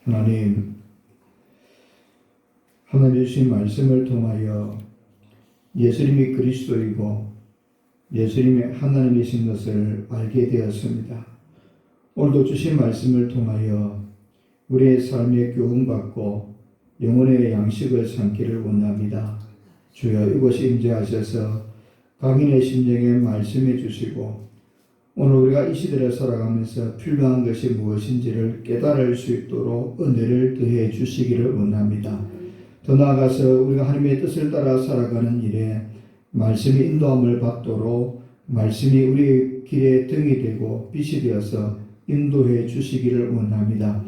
하나님 주신 말씀을 통하여 예수님이 그리스도이고 예수님이 하나님이신 것을 알게 되었습니다. 오늘도 주신 말씀을 통하여 우리의 삶에 교훈받고 영혼의 양식을 삼기를 원합니다. 주여 이곳에 임재하셔서 강인의 심령에 말씀해 주시고 오늘 우리가 이 시대를 살아가면서 필요한 것이 무엇인지를 깨달을 수 있도록 은혜를 더해 주시기를 원합니다. 더 나아가서 우리가 하나님의 뜻을 따라 살아가는 일에 말씀이 인도함을 받도록 말씀이 우리의 길에 등이 되고 빛이 되어서 인도해 주시기를 원합니다.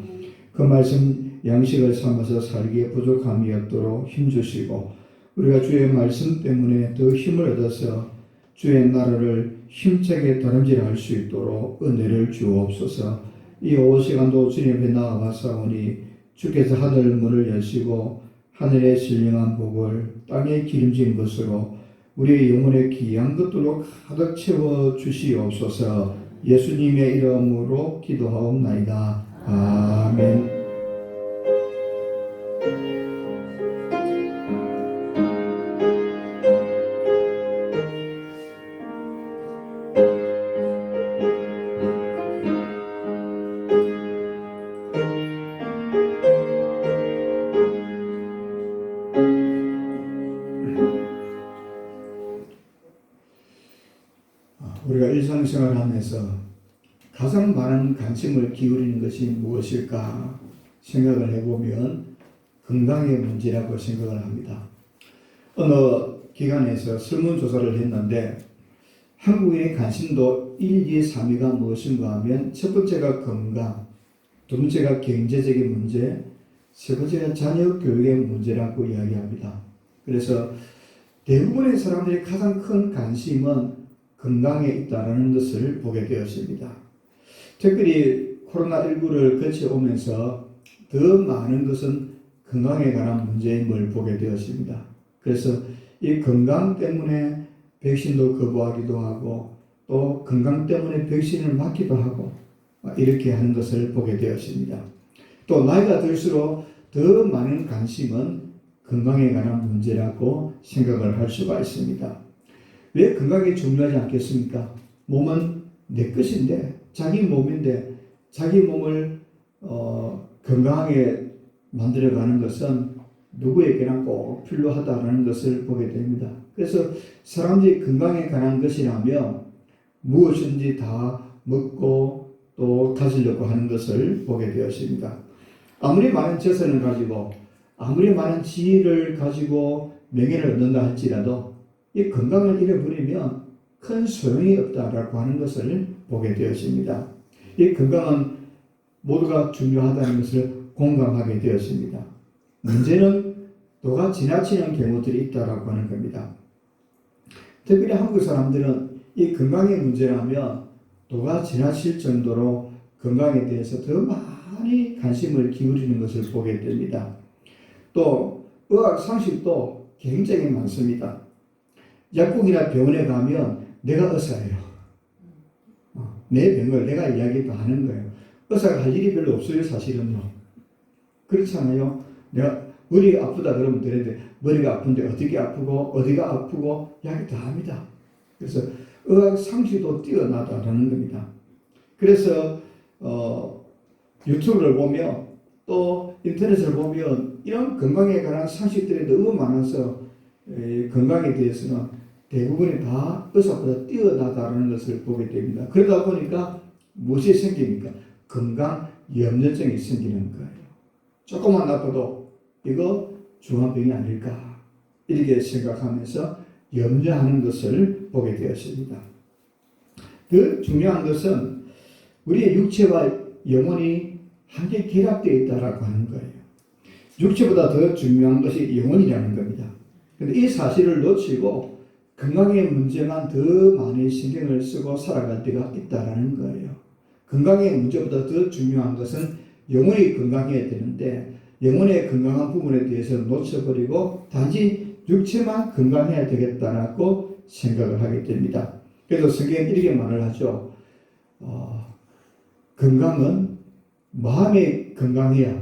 그 말씀 양식을 삼아서 살기에 부족함이 없도록 힘주시고 우리가 주의 말씀 때문에 더 힘을 얻어서 주의 나라를 힘차게 다름질할 수 있도록 은혜를 주옵소서. 이 오후 시간도 주님 앞에 나아가사오니 주께서 하늘 문을 여시고 하늘의 신령한 복을 땅에 기름진 것으로 우리의 영혼의 귀한 것들로 가득 채워 주시옵소서. 예수님의 이름으로 기도하옵나이다. 아멘. 우리가 일상생활을 하면서 가장 많은 관심을 기울이는 것이 무엇일까 생각을 해보면 건강의 문제라고 생각을 합니다. 어느 기관에서 설문조사를 했는데 한국인의 관심도 1, 2, 3위가 무엇인가 하면 첫 번째가 건강, 두 번째가 경제적인 문제, 세 번째가 자녀 교육의 문제라고 이야기합니다. 그래서 대부분의 사람들이 가장 큰 관심은 건강에 있다는 것을 보게 되었습니다. 특별히 코로나19를 거쳐오면서 더 많은 것은 건강에 관한 문제임을 보게 되었습니다. 그래서 이 건강 때문에 백신도 거부하기도 하고 또 건강 때문에 백신을 맞기도 하고 이렇게 하는 것을 보게 되었습니다. 또 나이가 들수록 더 많은 관심은 건강에 관한 문제라고 생각을 할 수가 있습니다. 왜 건강이 중요하지 않겠습니까? 몸은 내 것인데 자기 몸인데 자기 몸을 건강하게 만들어가는 것은 누구에게나 꼭 필요하다는 것을 보게 됩니다. 그래서 사람들이 건강에 관한 것이라면 무엇인지 다 먹고 또 가지려고 하는 것을 보게 되었습니다. 아무리 많은 재산을 가지고 아무리 많은 지위를 가지고 명예를 얻는다 할지라도 이 건강을 잃어버리면 큰 소용이 없다라고 하는 것을 보게 되었습니다. 이 건강은 모두가 중요하다는 것을 공감하게 되었습니다. 문제는 도가 지나치는 경우들이 있다라고 하는 겁니다. 특별히 한국 사람들은 이 건강의 문제라면 도가 지나칠 정도로 건강에 대해서 더 많이 관심을 기울이는 것을 보게 됩니다. 또 의학 상식도 굉장히 많습니다. 약국이나 병원에 가면 내가 의사예요. 내 병을 내가 이야기도 하는 거예요. 의사가 할 일이 별로 없어요, 사실은요. 그렇잖아요. 내가 머리가 아프다 그러면 되는데 머리가 아픈데 어떻게 아프고 어디가 아프고 이야기 다 합니다. 그래서 의학 상식도 뛰어나다라는 겁니다. 그래서 유튜브를 보면 또 인터넷을 보면 이런 건강에 관한 상식들이 너무 많아서 건강에 대해서는 대부분이 다 의사보다 뛰어나다는 것을 보게 됩니다. 그러다 보니까 무엇이 생깁니까? 건강 염려증이 생기는 거예요. 조금만 나빠도 이거 중환병이 아닐까 이렇게 생각하면서 염려하는 것을 보게 되었습니다. 그 중요한 것은 우리의 육체와 영혼이 함께 결합되어 있다라고 하는 거예요. 육체보다 더 중요한 것이 영혼이라는 겁니다. 그런데 이 사실을 놓치고 건강의 문제만 더 많이 신경을 쓰고 살아갈 때가 있다라는 거예요. 건강의 문제보다 더 중요한 것은 영혼이 건강해야 되는데 영혼의 건강한 부분에 대해서 놓쳐버리고 단지 육체만 건강해야 되겠다라고 생각을 하게 됩니다. 그래서 성경은 이렇게 말을 하죠. 건강은 마음이 건강해야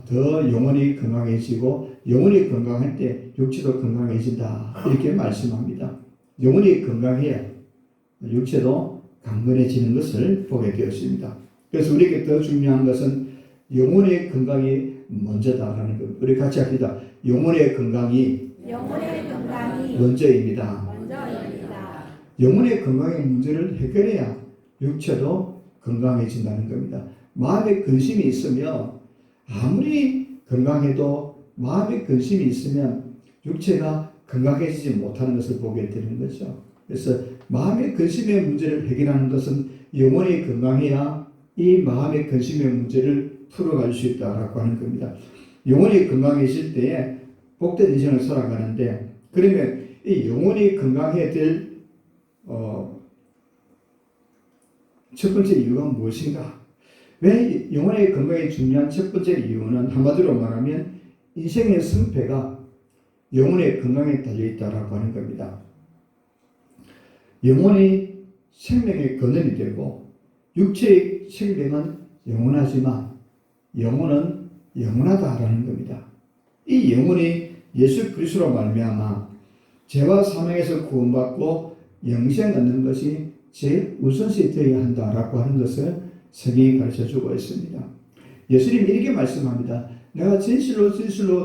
더 영혼이 건강해지고 영혼이 건강할 때 육체도 건강해진다. 이렇게 말씀합니다. 영혼이 건강해야 육체도 강건해지는 것을 보게 되었습니다. 그래서 우리에게 더 중요한 것은 영혼의 건강이 먼저다라는 것. 우리 같이 합시다. 영혼의 건강이 먼저입니다. 영혼의 건강의 문제를 해결해야 육체도 건강해진다는 겁니다. 마음에 근심이 있으면 아무리 건강해도 마음에 근심이 있으면 육체가 건강해지지 못하는 것을 보게 되는 거죠. 그래서 마음의 근심의 문제를 해결하는 것은 영혼이 건강해야 이 마음의 근심의 문제를 풀어갈 수 있다라고 하는 겁니다. 영혼이 건강해질 때에 복된 인생을 살아가는데, 그러면 이 영혼이 건강해야 될 첫 번째 이유가 무엇인가? 왜 영혼의 건강이 중요한 첫 번째 이유는 한마디로 말하면 인생의 승패가 영혼의 건강에 달려있다라고 하는 겁니다. 영혼이 생명의 근원이 되고 육체의 생명은 영원하지만 영혼은 영원하다라는 겁니다. 이 영혼이 예수 그리스도로 말미암아 죄와 사망에서 구원받고 영생 얻는 것이 제일 우선시 되어야 한다라고 하는 것을 성경이 가르쳐주고 있습니다. 예수님이 이렇게 말씀합니다. 내가 진실로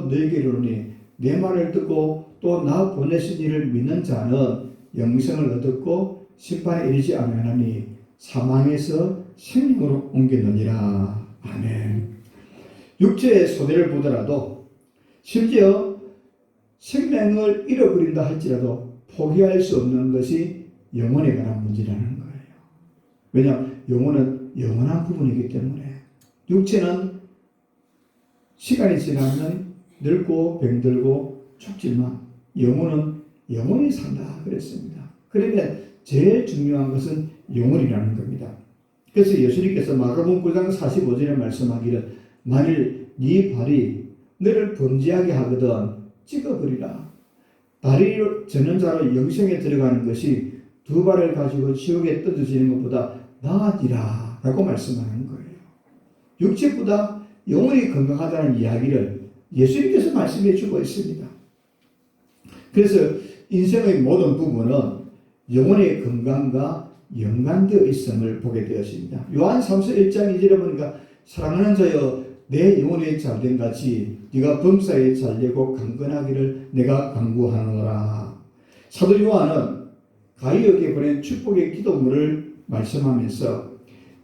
너희에게 이르노니 내 말을 듣고 또 나 보내신 이를 믿는 자는 영생을 얻었고 심판에 이르지 아니하나니 사망에서 생명으로 옮겼느니라. 아멘. 육체의 손해를 보더라도 심지어 생명을 잃어버린다 할지라도 포기할 수 없는 것이 영혼에 관한 문제라는 거예요. 왜냐하면 영혼은 영원한 부분이기 때문에 육체는 시간이 지나면 늙고 병들고 죽지만 영혼은 영원히 산다 그랬습니다. 그러면 제일 중요한 것은 영혼이라는 겁니다. 그래서 예수님께서 마가복음 9장 45절에 말씀하기를 만일 네 발이 너를 범죄하게 하거든 찍어버리라. 발이 저는 자로 영생에 들어가는 것이 두 발을 가지고 지옥에 떨어지는 것보다 나으리라 라고 말씀하는 거예요. 육체보다 영혼이 건강하다는 이야기를 예수님께서 말씀해 주고 있습니다. 그래서 인생의 모든 부분은 영혼의 건강과 연관되어 있음을 보게 되었습니다. 요한 3서 1장 2절에 보니까 사랑하는 자여 내 영혼이 잘된 같이 네가 범사에 잘되고 강건하기를 내가 간구하노라. 사도 요한은 가이에게 보낸 축복의 기도문을 말씀하면서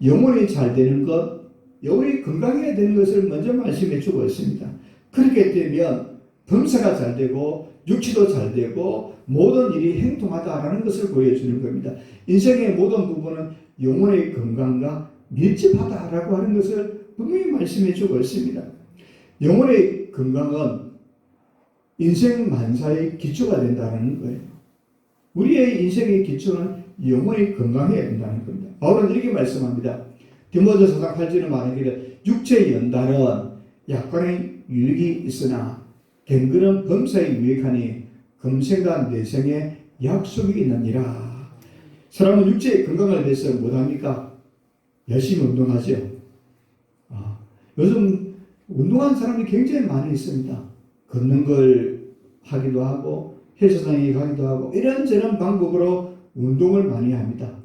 영혼이 잘 되는 것, 영혼이 건강해야 되는 것을 먼저 말씀해 주고 있습니다. 그렇게 되면 범사가 잘 되고 육체도 잘 되고 모든 일이 행통하다라는 것을 보여주는 겁니다. 인생의 모든 부분은 영혼의 건강과 밀접하다라고 하는 것을 분명히 말씀해 주고 있습니다. 영혼의 건강은 인생 만사의 기초가 된다는 거예요. 우리의 인생의 기초는 영혼이 건강해야 된다는 겁니다. 바울은 이렇게 말씀합니다. 디모데서 4장 8절에 말하기를 육체의 연단은 약간의 유익이 있으나 갱근은 범사에 유익하니 금생과 내생에 약속이 있느니라. 사람은 육체의 건강을 위해서 못합니까? 열심히 운동하죠. 요즘 운동하는 사람이 굉장히 많이 있습니다. 걷는 걸 하기도 하고 헬스장에 가기도 하고 이런저런 방법으로 운동을 많이 합니다.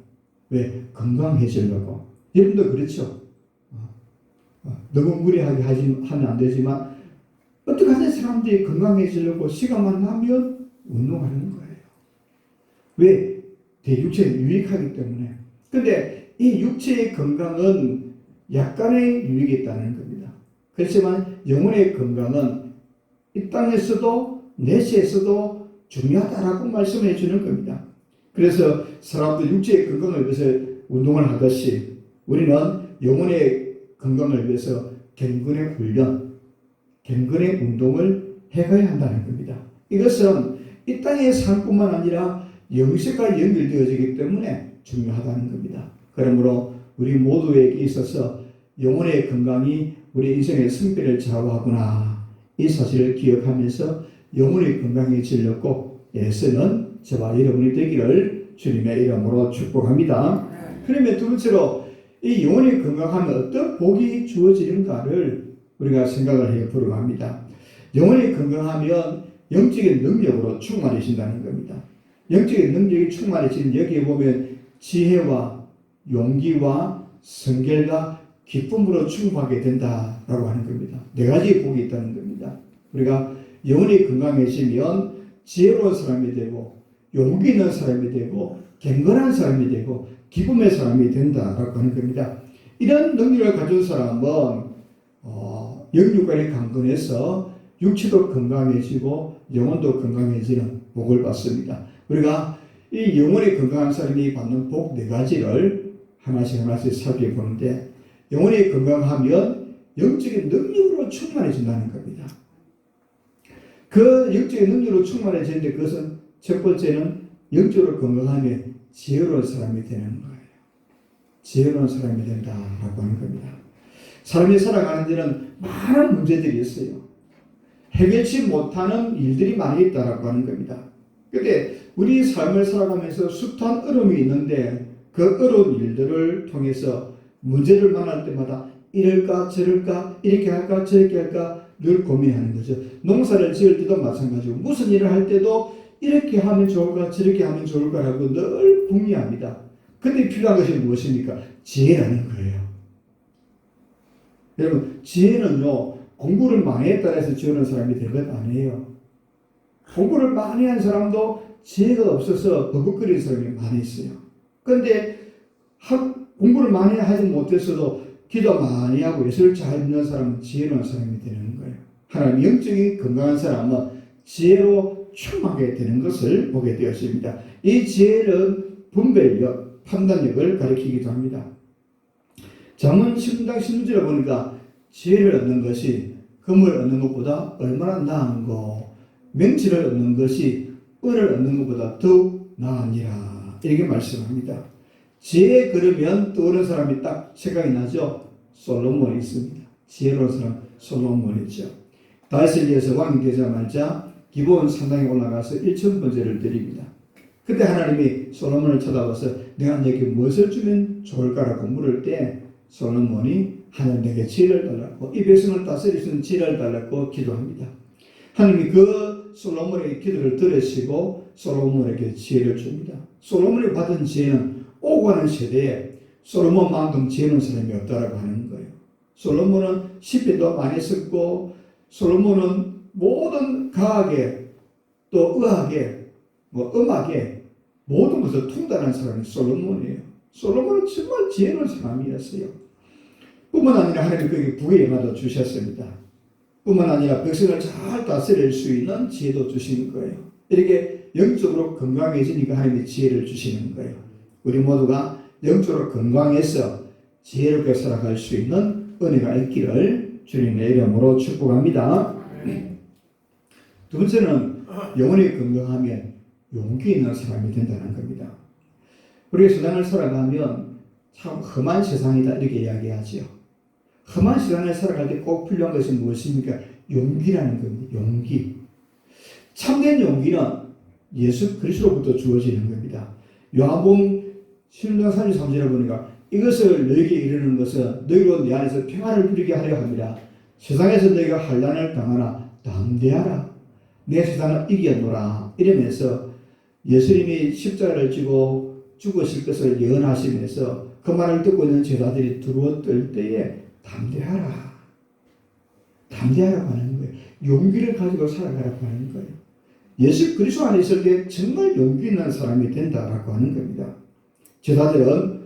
왜? 건강해지려고. 여러분도 그렇죠? 너무 무리하게 하면 안 되지만 어떻게 하는 사람들이 건강해지려고 시간만 나면 운동하는 거예요. 왜? 대육체는 유익하기 때문에. 근데 이 육체의 건강은 약간의 유익이 있다는 겁니다. 그렇지만 영혼의 건강은 이 땅에서도 내세에서도 중요하다라고 말씀해 주는 겁니다. 그래서 사람들 육체의 건강을 위해서 운동을 하듯이 우리는 영혼의 건강을 위해서 갱근의 훈련, 갱근의 운동을 해가야 한다는 겁니다. 이것은 이 땅의 삶뿐만 아니라 영생과 연결되어지기 때문에 중요하다는 겁니다. 그러므로 우리 모두에게 있어서 영혼의 건강이 우리 인생의 승패를 좌우하구나. 이 사실을 기억하면서 영혼이 건강해지려고 애쓰는 저와 여러분이 되기를 주님의 이름으로 축복합니다. 그러면 두 번째로 이 영혼이 건강하면 어떤 복이 주어지는가를 우리가 생각을 해 보려고 합니다. 영혼이 건강하면 영적인 능력으로 충만해진다는 겁니다. 영적인 능력이 충만해지는 여기에 보면 지혜와 용기와 성결과 기쁨으로 충만하게 된다라고 하는 겁니다. 네 가지 복이 있다는 겁니다. 우리가 영혼이 건강해지면 지혜로운 사람이 되고 용기 있는 사람이 되고 경건한 사람이 되고 기쁨의 사람이 된다라고 하는 겁니다. 이런 능력을 가진 사람은 영육간이 강건해서 육체도 건강해지고 영혼도 건강해지는 복을 받습니다. 우리가 이 영혼이 건강한 사람이 받는 복 네 가지를 하나씩 살펴보는데, 영혼이 건강하면 영적인 능력으로 충만해진다는 겁니다. 그 영적인 능력으로 충만해지는데 그것은 첫 번째는 영적으로 건강하면 지혜로운 사람이 되는 거예요. 지혜로운 사람이 된다라고 하는 겁니다. 사람이 살아가는 데는 많은 문제들이 있어요. 해결치 못하는 일들이 많이 있다라고 하는 겁니다. 그런데 우리 삶을 살아가면서 숱한 어려움이 있는데 그 어려운 일들을 통해서 문제를 만날 때마다 이럴까 저럴까 이렇게 할까 저렇게 할까 늘 고민하는 거죠. 농사를 지을 때도 마찬가지고 무슨 일을 할 때도 이렇게 하면 좋을까 저렇게 하면 좋을까라고 늘 궁리합니다. 근데 필요한 것이 무엇입니까? 지혜라는 거예요. 여러분, 지혜는요, 공부를 많이 했다고 해서 지혜로운 사람이 된 것 아니에요. 공부를 많이 한 사람도 지혜가 없어서 버벅거리는 사람이 많이 있어요. 그런데 공부를 많이 하지 못했어도 기도 많이 하고 예술을 잘 믿는 사람은 지혜로운 사람이 되는 거예요. 하나님 영적인 건강한 사람은 지혜로 충만하게 되는 것을 보게 되었습니다. 이 지혜는 분별력, 판단력을 가리키기도 합니다. 잠언 10장 16절에 보니까 지혜를 얻는 것이 금을 얻는 것보다 얼마나 나은고 명치를 얻는 것이 은을 얻는 것보다 더욱 나으니라 이렇게 말씀합니다. 지혜에 걸으면 떠오르는 사람이 딱 생각이 나죠. 솔로몬이 있습니다. 지혜로운 사람 솔로몬이죠. 다윗을 위해서 왕이 되자마자 기브온 산당에 올라가서 1000번제를 드립니다. 그때 하나님이 솔로몬을 쳐다봐서 내가 너에게 무엇을 주면 좋을까라고 물을 때 솔로몬이 하나님 내게 지혜를 달라고 이 백성을 다스릴 수 있는 지혜를 달라고 기도합니다. 하나님이 그 솔로몬의 기도를 들으시고 솔로몬에게 지혜를 줍니다. 솔로몬이 받은 지혜는 오고 가는 세대에 솔로몬만큼 지혜로운 사람이 없다라고 하는 거예요. 솔로몬은 시편도 많이 썼고 솔로몬은 모든 과학에 또 의학에 음악에 모든 것을 통달한 사람이 솔로몬이에요. 솔로몬은 정말 지혜로운 사람이었어요. 뿐만 아니라 하나님 그에게 부의 영화도 주셨습니다. 뿐만 아니라 백성을 잘 다스릴 수 있는 지혜도 주시는 거예요. 이렇게 영적으로 건강해지니까 하나님이 지혜를 주시는 거예요. 우리 모두가 영적으로 건강해서 지혜롭게 살아갈 수 있는 은혜가 있기를 주님의 이름으로 축복합니다. 두 번째는 영혼이 건강하면 용기 있는 사람이 된다는 겁니다. 우리가 세상을 살아가면 참 험한 세상이다 이렇게 이야기하죠. 험한 세상을 살아갈 때 꼭 필요한 것이 무엇입니까? 용기라는 겁니다. 용기. 참된 용기는 예수 그리스도로부터 주어지는 겁니다. 요한복음 16장 33절에 보니까 이것을 너희에게 이르는 것은 너희로 내 안에서 평안을 누리게 하려 합니다. 세상에서 너희가 환난을 당하나 담대하라. 내 세상을 이겨노라. 이러면서 예수님이 십자가를 지고 죽으실 것을 예언하시면서 그 말을 듣고 있는 제자들이 두려웠을 때에 담대하라. 담대하라고 하는 거예요. 용기를 가지고 살아가라고 하는 거예요. 예수 그리스도 안에 있을 때 정말 용기 있는 사람이 된다라고 하는 겁니다. 제자들은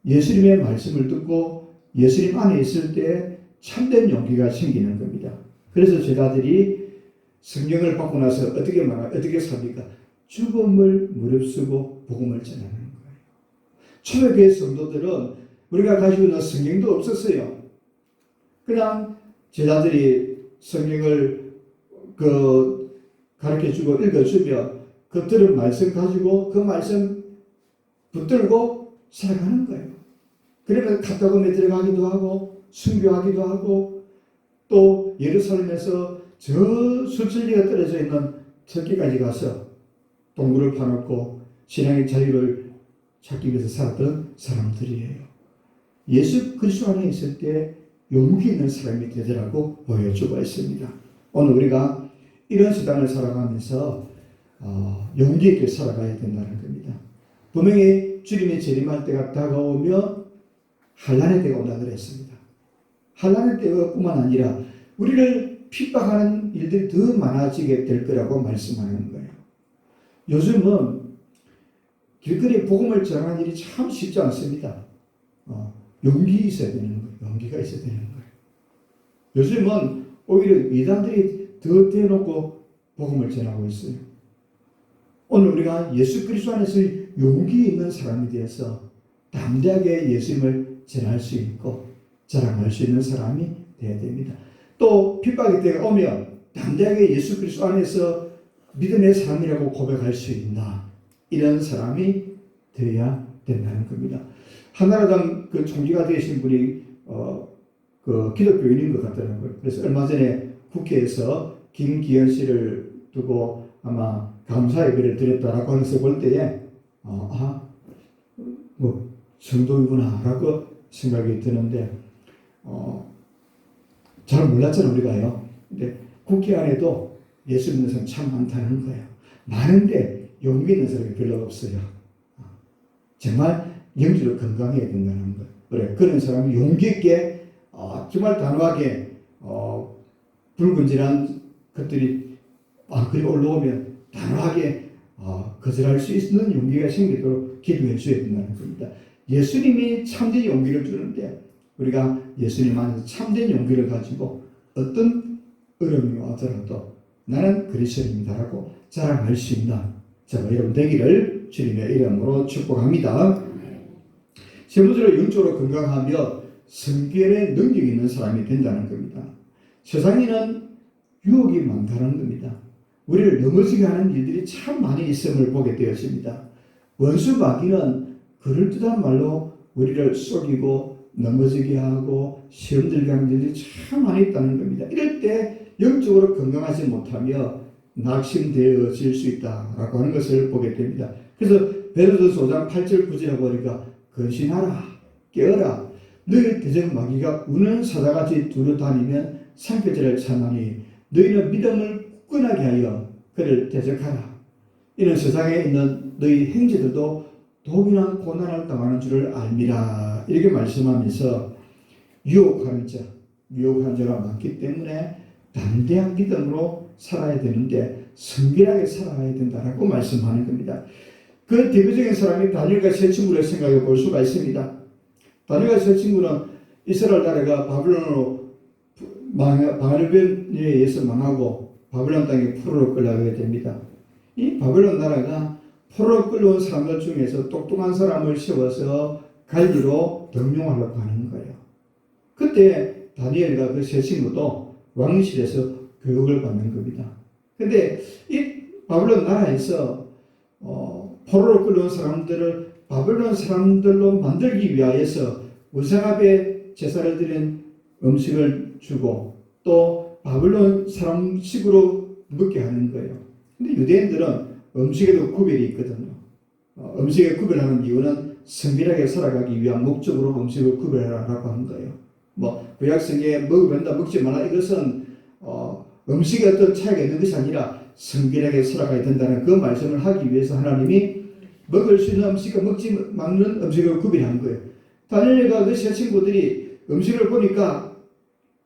예수님의 말씀을 듣고 예수님 안에 있을 때 참된 용기가 생기는 겁니다. 그래서 제자들이 성경을 받고 나서 어떻게 삽니까? 죽음을 무릅쓰고 복음을 전하는 거예요. 초대교회 성도들은 우리가 가지고 있는 성경도 없었어요. 그냥 제자들이 성경을 가르쳐주고 읽어주면 그 들은 말씀 가지고 그 말씀 붙들고 살아가는 거예요. 그러면 카타콤에 들어가기도 하고 순교하기도 하고 또 예루살렘에서 저 수천리가 떨어져 있는 터키까지 가서 동굴을 파놓고 신앙의 자유를 찾기 위해서 살았던 사람들이에요. 예수 그리스도 안에 있을 때 용기 있는 사람이 되더라고 보여주고 있습니다. 오늘 우리가 이런 세상을 살아가면서 용기 있게 살아가야 된다는 겁니다. 분명히 주님의 재림할 때가 다가오며 환난의 때가 온다 그랬습니다. 환난의 때뿐만 아니라 우리를 핍박하는 일들이 더 많아지게 될 거라고 말씀하는 거예요. 요즘은 길거리에 복음을 전하는 일이 참 쉽지 않습니다. 용기 있어야 되는 거예요. 용기가 있어야 되는 거예요. 요즘은 오히려 이단들이 더 대놓고 복음을 전하고 있어요. 오늘 우리가 예수 그리스도 안에서 용기 있는 사람이 되어서 담대하게 예수님을 전할 수 있고 자랑할 수 있는 사람이 되어야 됩니다. 또 핍박의 때가 오면 담대하게 예수 그리스도 안에서 믿음의 사람이라고 고백할 수 있나, 이런 사람이 되어야 된다는 겁니다. 한나라당 그 총리가 되신 분이 그 기독교인인 것 같더라고요. 그래서 얼마 전에 국회에서 김기현 씨를 두고 아마 감사 예배를 드렸다라고 하면서 볼 때에 뭐 정도이구나라고 생각이 드는데 잘 몰랐잖아요, 우리가요. 근데 국회 안에도 예수 믿는 사람 참 많다는 거예요. 많은데 용기 있는 사람이 별로 없어요. 정말 영적으로 건강해야 된다는 거예요. 그래, 그런 사람이 용기 있게 정말 단호하게 불근질한 것들이 그리 올라오면 단호하게 거절할 수 있는 용기가 생기도록 기도해 줘야 된다는 겁니다. 예수님이 참된 용기를 주는데 우리가 예수님 안에서 참된 용기를 가지고 어떤 어려움이 와더라도 나는 그리스도인이다라고 자랑할 수 있는 저와 여러분 되기를 주님의 이름으로 축복합니다. 세 번째로 영적으로 건강하며 성결의 능력이 있는 사람이 된다는 겁니다. 세상에는 유혹이 많다는 겁니다. 우리를 넘어지게 하는 일들이 참 많이 있음을 보게 되었습니다. 원수 마귀는 그럴듯한 말로 우리를 속이고 넘어지게 하고 시험 들게 하는 일들이 참 많이 있다는 겁니다. 이럴 때 영적으로 건강하지 못하며 낙심되어질 수 있다라고 하는 것을 보게 됩니다. 그래서 베드로전서 5장 8절 9절에 보니까 근신하라, 깨어라, 너희 대적 마귀가 우는 사자같이 두루다니면 산표질을 찾나니 너희는 믿음을 굳건하게 하여 그를 대적하라. 이는 세상에 있는 너희 형제들도 독이나 고난을 당하는 줄을 알미라. 이렇게 말씀하면서 유혹하는 자가 많기 때문에 담대한 믿음으로 살아야 되는데 성결하게 살아야 된다라고 말씀하는 겁니다. 그 대표적인 사람이 다니엘과 세 친구를 생각해 볼 수가 있습니다. 다니엘과 세 친구는 이스라엘 나라가 바벨론으로 바벨론에 의해서 망하고 바벨론 땅에 포로로 끌려가게 됩니다. 이 바벨론 나라가 포로로 끌려온 사람들 중에서 똑똑한 사람을 세워서 관리로 등용하려고 하는 거예요. 그때 다니엘과 그 세 친구도 왕실에서 교육을 받는 겁니다. 근데 이 바벨론 나라에서 포로로 끌려온 사람들을 바벨론 사람들로 만들기 위하여서 우상 앞에 제사를 드린 음식을 주고 또 바벨론 사람식으로 먹게 하는 거예요. 근데 유대인들은 음식에도 구별이 있거든요. 음식에 구별하는 이유는 성실하게 살아가기 위한 목적으로 음식을 구별하라고 하는 거예요. 구약성경에 먹으면 된다, 먹지 말라, 이것은 음식에 어떤 차이가 있는 것이 아니라 성실하게 살아가야 된다는 그 말씀을 하기 위해서 하나님이 먹을 수 있는 음식과 먹지 말는 음식을 구별한 거예요. 다니엘과 그 세 친구들이 음식을 보니까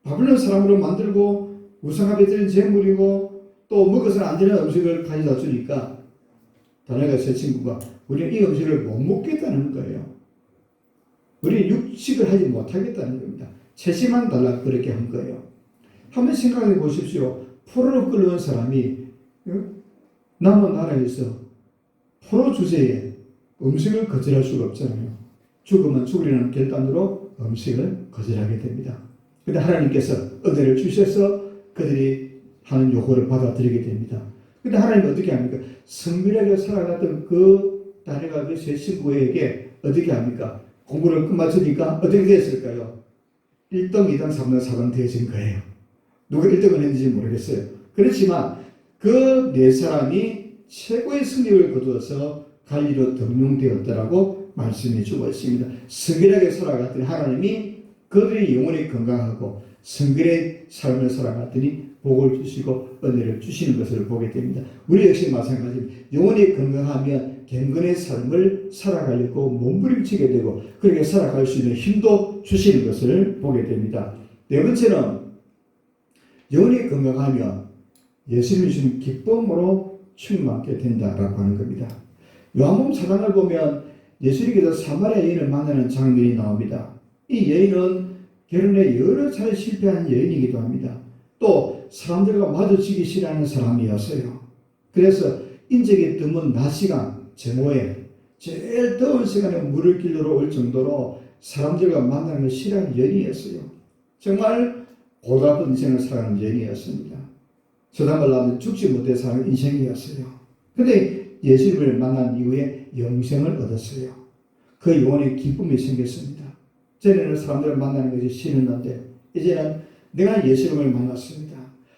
바벨론 사람으로 만들고 우상 앞에 드린 제물이고 또 먹어서는 안 되는 음식을 가져다 주니까 다니엘과 세 친구가 우리는 이 음식을 못 먹겠다는 거예요. 우리는 육식을 하지 못하겠다는 겁니다. 채식만 달라고 그렇게 한 거예요. 한번 생각해 보십시오. 포로로 끌려온 사람이 남은 나라에서 포로 주제에 음식을 거절할 수가 없잖아요. 죽으면 죽으리라는 결단으로 음식을 거절하게 됩니다. 그런데 하나님께서 은혜를 주셔서 그들이 하는 요구를 받아들이게 됩니다. 그런데 하나님은 어떻게 합니까? 성실하게 살아갔던 그 다니엘과 그 세 친구에게 어떻게 합니까? 공부를 끝마치니까 어떻게 됐을까요? 1등, 2등, 3등, 4등 되어진 거예요. 누가 1등을 했는지 모르겠어요. 그렇지만 그 네 사람이 최고의 승리를 거두어서 관리로 등용되었다라고 말씀해 주고 있습니다. 성실하게 살아갔더니 하나님이 그들이 영혼이 건강하고 성결의 삶을 살아갔더니 복을 주시고 은혜를 주시는 것을 보게 됩니다. 우리 역시 마찬가지입니다. 영혼이 건강하면 경건의 삶을 살아가려고 몸부림치게 되고 그렇게 살아갈 수 있는 힘도 주시는 것을 보게 됩니다. 네 번째는 영혼이 건강하면 예수님이 주신 기쁨으로 충만하게 된다라고 하는 겁니다. 요한복음 4장을 보면 예수님께서 사마리아 여인을 만나는 장면이 나옵니다. 이 여인은 결혼에 여러 차례 실패한 여인이기도 합니다. 또 사람들과 마주치기 싫어하는 사람이었어요. 그래서 인적이 드문 낮 시간 저녁에 제일 더운 시간에 물을 길러 올 정도로 사람들과 만나는 걸 싫어하는 여인이었어요. 정말 고달픈 인생을 살아가는 여인이었습니다. 저당을 낳으면 죽지 못해 사는 인생이었어요. 그런데 예수님을 만난 이후에 영생을 얻었어요. 그 영혼에 기쁨이 생겼습니다. 전에는 사람들을 만나는 것이 싫었는데 이제는 내가 예수님을 만났습니다.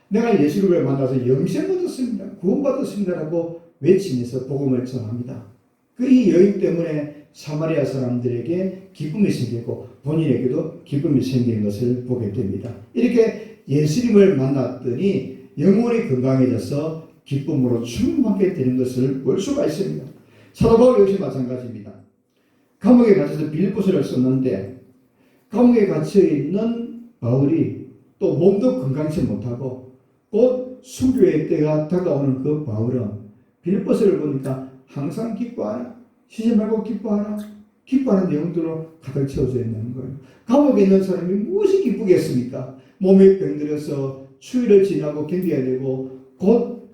내가 예수님을 만나서 영생 얻었습니다. 구원받았습니다라고 외치면서 복음을 전합니다. 그 이 여인 때문에 사마리아 사람들에게 기쁨이 생기고 본인에게도 기쁨이 생기는 것을 보게 됩니다. 이렇게 예수님을 만났더니 영혼이 건강해져서 기쁨으로 충만하게 되는 것을 볼 수가 있습니다. 사도 바울 역시 마찬가지입니다. 감옥에 갇혀서 빌립보서를 썼는데 감옥에 갇혀있는 바울이 또 몸도 건강치 못하고 곧 순교의 때가 다가오는 그 바울은 빌립보서를 보니까 항상 기뻐하라, 쉬지 말고 기뻐하라, 기뻐하는 내용들로 가득 채워져 있는 거예요. 감옥에 있는 사람이 무엇이 기쁘겠습니까? 몸에 병들어서 추위를 지나고 견뎌야 되고 곧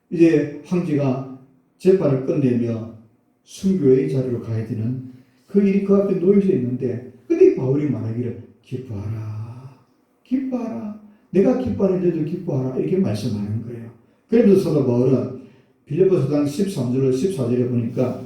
이제 황제가 재판을 끝내며 순교의 자리로 가야 되는 그 일이 그 앞에 놓여져 있는데 근데 바울이 말하기를 기뻐하라, 기뻐하라, 내가 기뻐하는데도 기뻐하라 이렇게 말씀하는 거예요. 그러면서 사도 바울은 빌립보서 4장 13절로 14절에 보니까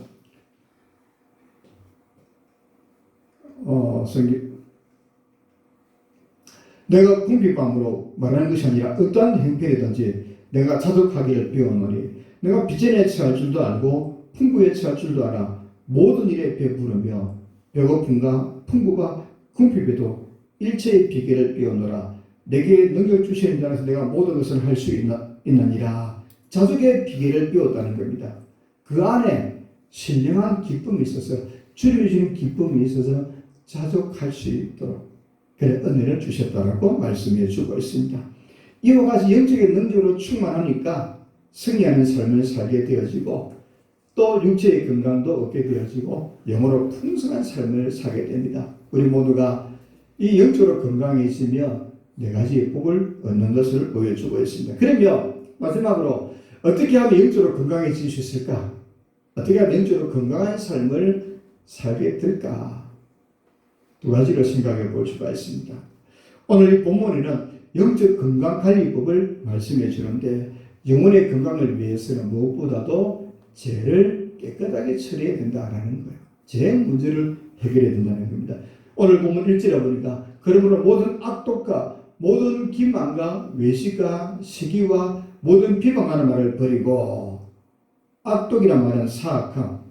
내가 궁핍함으로 말하는 것이 아니라 어떠한 형편이든지 내가 자족하기를 배우노니 내가 빚전에 처할 줄도 알고 풍부에 처할 줄도 알아 모든 일에 배부르며 배고픔과 풍부가 궁핍에도 일체의 비결을 배우노라. 내게 능력 주시는 자에서 내가 모든 것을 할 수 있느니라. 자족의 비결을 배웠다는 겁니다. 그 안에 신령한 기쁨이 있어서 주님이 주는 기쁨이 있어서 자족할 수 있도록 그래 은혜를 주셨다라고 말씀해 주고 있습니다. 이와 같이 영적인 능력으로 충만하니까 승리하는 삶을 살게 되어지고 또 육체의 건강도 얻게 되어지고 영으로 풍성한 삶을 살게 됩니다. 우리 모두가 이 영적으로 건강해지며 네 가지 복을 얻는 것을 보여주고 있습니다. 그러면 마지막으로 어떻게 하면 영적으로 건강해질 수 있을까? 어떻게 하면 영적으로 건강한 삶을 살게 될까? 두 가지로 생각해 볼 수가 있습니다. 오늘 이 본문에는 영적 건강관리법을 말씀해 주는데 영혼의 건강을 위해서는 무엇보다도 죄를 깨끗하게 처리해야 된다라는 거예요. 죄 문제를 해결해야 된다는 겁니다. 오늘 본문 1절에 보니까 그러므로 모든 악독과 모든 기만과 외식과 시기와 모든 비방하는 말을 버리고 악독이란 말은 사악함,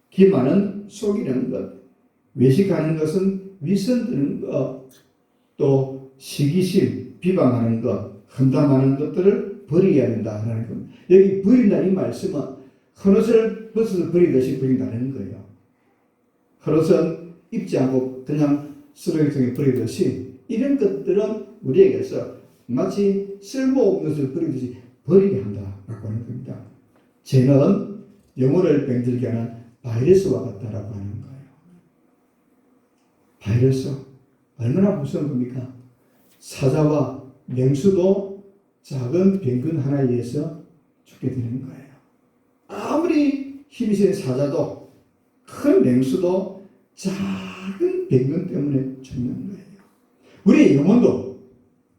기만은 속이는 것, 외식하는 것은 위선 드는 것, 또 시기심, 비방하는 것, 험담하는 것들을 버려야 된다는 겁니다. 여기 버린다 이 말씀은 헛옷을 벗어서 버리듯이 버린다는 거예요. 헛옷은 입지 않고 그냥 쓰레기통에 버리듯이 이런 것들은 우리에게서 마치 쓸모없는 것을 버리듯이 버리게 한다라고 하는 겁니다. 죄는 영혼을 병들게 하는 바이러스와 같다라고 하는 거예요. 바이러스 얼마나 무서운 겁니까? 사자와 맹수도 작은 병균 하나에 의해서 죽게 되는 거예요. 아무리 힘이 센 사자도 큰 맹수도 작은 병균 때문에 죽는 거예요. 우리의 영혼도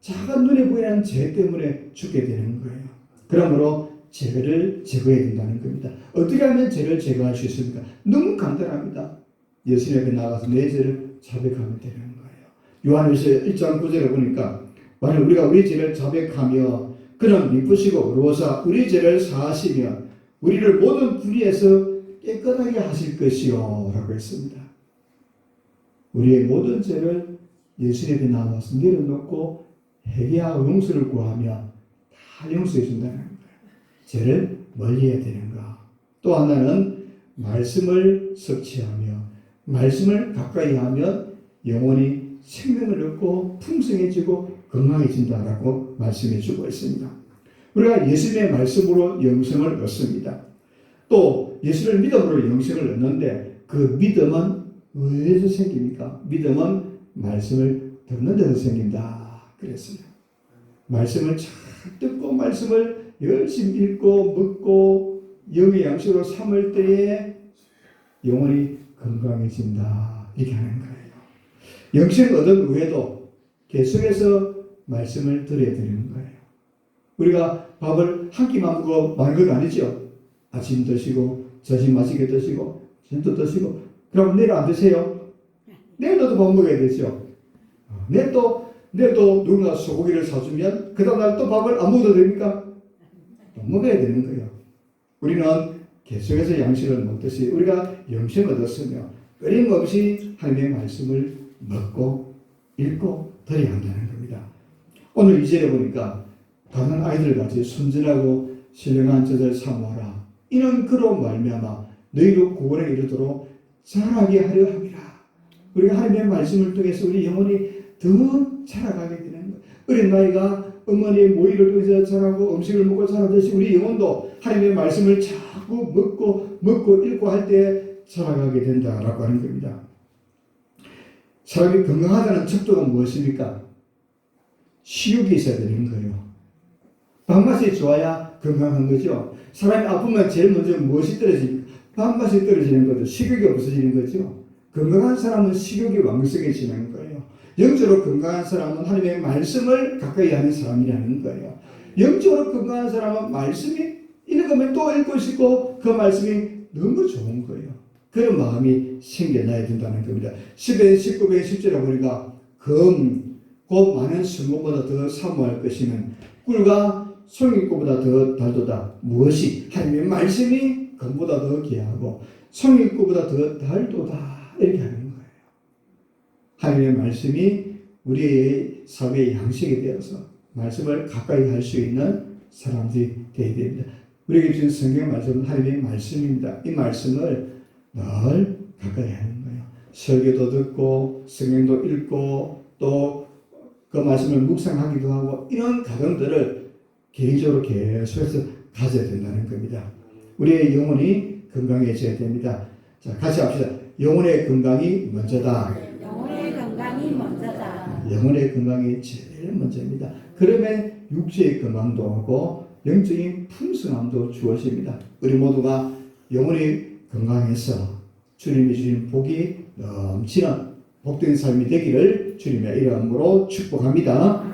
작은 눈에 보이는 죄 때문에 죽게 되는 거예요. 그러므로 죄를 제거해야 된다는 겁니다. 어떻게 하면 죄를 제거할 수 있습니까? 너무 간단합니다. 예수님 앞에 나가서 내 죄를 자백하면 되는 거예요. 요한일서 1장 9절에 보니까 만약 우리가 우리 죄를 자백하며 그는 미쁘시고 의로우사 우리 죄를 사하시며 우리를 모든 불의에서 깨끗하게 하실 것이요 라고 했습니다. 우리의 모든 죄를 예수님 앞에 나와서 내려놓고 회개하고 용서를 구하며 다 용서해 준다는 거예요. 죄를 멀리해야 되는가. 또 하나는 말씀을 섭취하며 말씀을 가까이 하면 영혼이 생명을 얻고 풍성해지고 건강해진다라고 말씀해 주고 있습니다. 우리가 예수님의 말씀으로 영생을 얻습니다. 또 예수를 믿음으로 영생을 얻는데 그 믿음은 어디서 생깁니까? 믿음은 말씀을 듣는 데서 생긴다 그랬어요. 말씀을 잘 듣고 말씀을 열심히 읽고 묻고 영의 양식으로 삼을 때에 영혼이 건강해진다 이렇게 하는 거예요. 영생을 얻은 후에도 계속해서 말씀을 들어야 되는 거예요. 우리가 밥을 한 끼만 먹고 많은 건 아니죠. 아침 드시고 점심 맛있게 드시고 저녁도 드시고 그럼 내일 안 드세요? 내일도 밥 먹어야 되죠. 내일도 누군가 소고기를 사주면 그 다음날 또 밥을 안 먹어도 됩니까? 또 먹어야 되는 거예요. 우리는 계속해서 양식을 먹듯이 우리가 영생을 얻었으며 끊임없이 하나님의 말씀을 먹고 읽고 들어야 한다는 겁니다. 오늘 2절에 보니까 다른 아이들 같이 순전하고 신령한 자들 사모하라. 이는 그로 말미암아 너희로 구원에 이르도록 자라게 하려 함이라. 우리가 하나님의 말씀을 통해서 우리 영혼이 더 자라가게 되는 거예요. 어린 나이가 어머니의 모유를 통해서 자라고 음식을 먹고 자라듯이 우리 영혼도 하나님의 말씀을 자꾸 먹고 읽고 할 때 자라가게 된다라고 하는 겁니다. 사람이 건강하다는 척도가 무엇입니까? 식욕이 있어야 되는 거예요. 밥맛이 좋아야 건강한 거죠. 사람이 아프면 제일 먼저 무엇이 떨어집니까? 밥맛이 떨어지는 거죠. 식욕이 없어지는 거죠. 건강한 사람은 식욕이 왕성해지는 거예요. 영적으로 건강한 사람은 하나님의 말씀을 가까이 하는 사람이라는 거예요. 영적으로 건강한 사람은 말씀이 읽으면 또 읽고 싶고 그 말씀이 너무 좋은 거예요. 그런 마음이 생겨나야 된다는 겁니다. 10에 19에 10절에 보니까 곧 많은 성공보다 더 사모할 것이면 꿀과 송이꽃보다 더 달도다. 무엇이? 하나님의 말씀이 금보다 더 귀하고 송이꽃보다 더 달도다. 이렇게 하는 거예요. 하나님의 말씀이 우리의 삶의 양식이 되어서 말씀을 가까이 할 수 있는 사람들이 되어야 됩니다. 우리에게 주신 성경 말씀은 하나님의 말씀입니다. 이 말씀을 늘 가까이 하는 거예요. 설교도 듣고 성경도 읽고 또 그 말씀을 묵상하기도 하고 이런 가정들을 개인적으로 계속해서 가져야 된다는 겁니다. 우리의 영혼이 건강해져야 됩니다. 자, 같이 합시다. 영혼의 건강이 먼저다. 영혼의 건강이 먼저다. 영혼의 건강이 제일 먼저입니다. 그러면 육체의 건강도 하고 영적인 풍성함도 주어집니다. 우리 모두가 영혼이 건강해서 주님이 주신 복이 넘치는 복된 삶이 되기를 주님의 이름으로 축복합니다.